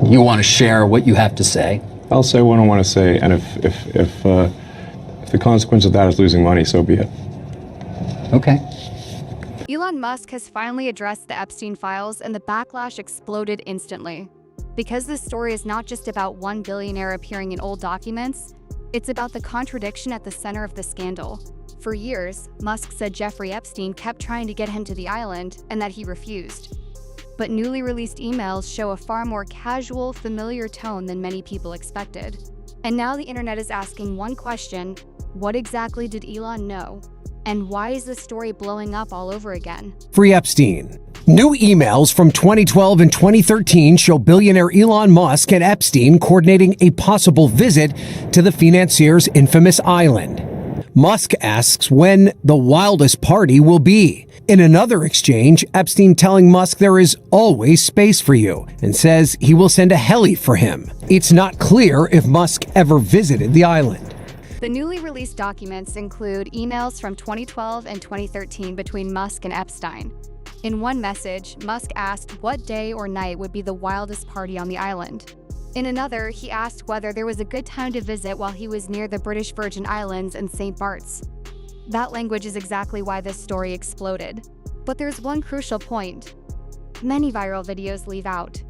you want to share what you have to say. I'll say what I want to say, and if the consequence of that is losing money, so be it. Okay. Elon Musk has finally addressed the Epstein files, and the backlash exploded instantly. Because this story is not just about one billionaire appearing in old documents, it's about the contradiction at the center of the scandal. For years, Musk said Jeffrey Epstein kept trying to get him to the island and that he refused. But newly released emails show a far more casual, familiar tone than many people expected. And now the internet is asking one question: what exactly did Elon know? And why is this story blowing up all over again? Free Epstein. New emails from 2012 and 2013 show billionaire Elon Musk and Epstein coordinating a possible visit to the financier's infamous island. Musk asks when the Wildest Party will be. In another exchange, Epstein telling Musk there is always space for you and says he will send a heli for him. It's not clear if Musk ever visited the island. The newly released documents include emails from 2012 and 2013 between Musk and Epstein. In one message, Musk asked what day or night would be the wildest party on the island. In another, he asked whether there was a good time to visit while he was near the British Virgin Islands and St. Bart's. That language is exactly why this story exploded. But there's one crucial point. Many viral videos leave out.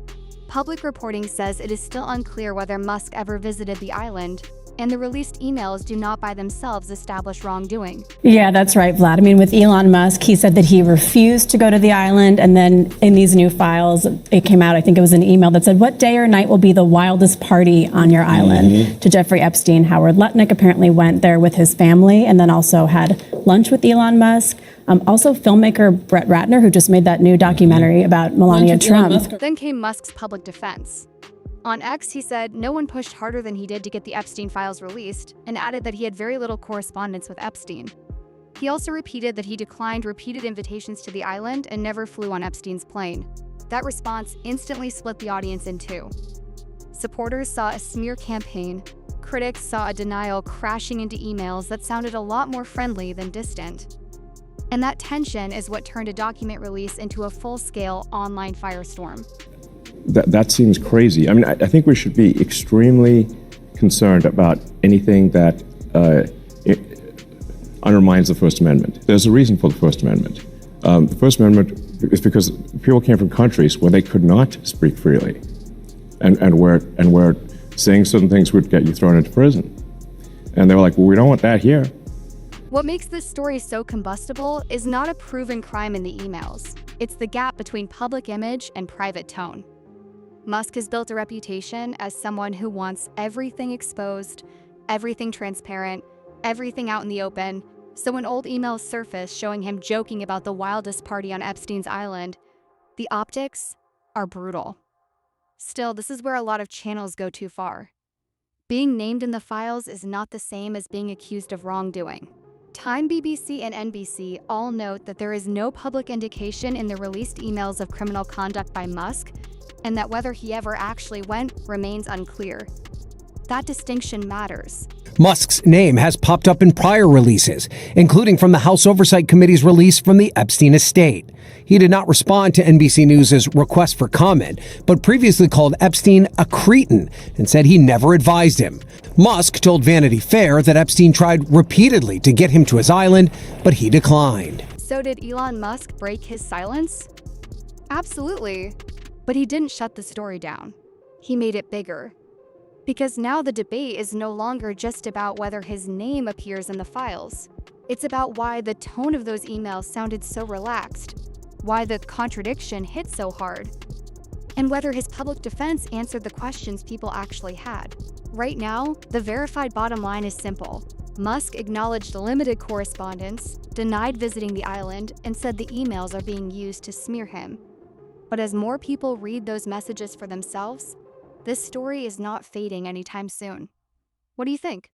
Public reporting says it is still unclear whether Musk ever visited the island, and the released emails do not by themselves establish wrongdoing. Yeah, that's right, Vlad. I mean, with Elon Musk, he said that he refused to go to the island, and then in these new files, it came out, I think it was an email that said, what day or night will be the wildest party on your island? To Jeffrey Epstein. Howard Lutnick apparently went there with his family and then also had lunch with Elon Musk. Also, filmmaker Brett Ratner, who just made that new documentary about Melania Trump. Then came Musk's public defense. On X, he said no one pushed harder than he did to get the Epstein files released, and added that he had very little correspondence with Epstein. He also repeated that he declined repeated invitations to the island and never flew on Epstein's plane. That response instantly split the audience in two. Supporters saw a smear campaign. Critics saw a denial crashing into emails that sounded a lot more friendly than distant. And that tension is what turned a document release into a full-scale online firestorm. That seems crazy. I mean, I think we should be extremely concerned about anything that undermines the First Amendment. There's a reason for the First Amendment. The First Amendment is because people came from countries where they could not speak freely, and where saying certain things would get you thrown into prison. And they were like, well, we don't want that here. What makes this story so combustible is not a proven crime in the emails. It's the gap between public image and private tone. Musk has built a reputation as someone who wants everything exposed, everything transparent, everything out in the open. So when old emails surface showing him joking about the wildest party on Epstein's island, the optics are brutal. Still, this is where a lot of channels go too far. Being named in the files is not the same as being accused of wrongdoing. Time, BBC, and NBC all note that there is no public indication in the released emails of criminal conduct by Musk, and that whether he ever actually went remains unclear. That distinction matters. Musk's name has popped up in prior releases, including from the House Oversight Committee's release from the Epstein estate. He did not respond to NBC News' request for comment, but previously called Epstein a cretin and said he never advised him. Musk told Vanity Fair that Epstein tried repeatedly to get him to his island, but he declined. So did Elon Musk break his silence? Absolutely. But he didn't shut the story down. He made it bigger. Because now the debate is no longer just about whether his name appears in the files. It's about why the tone of those emails sounded so relaxed, why the contradiction hit so hard, and whether his public defense answered the questions people actually had. Right now, the verified bottom line is simple. Musk acknowledged limited correspondence, denied visiting the island, and said the emails are being used to smear him. But as more people read those messages for themselves, this story is not fading anytime soon. What do you think?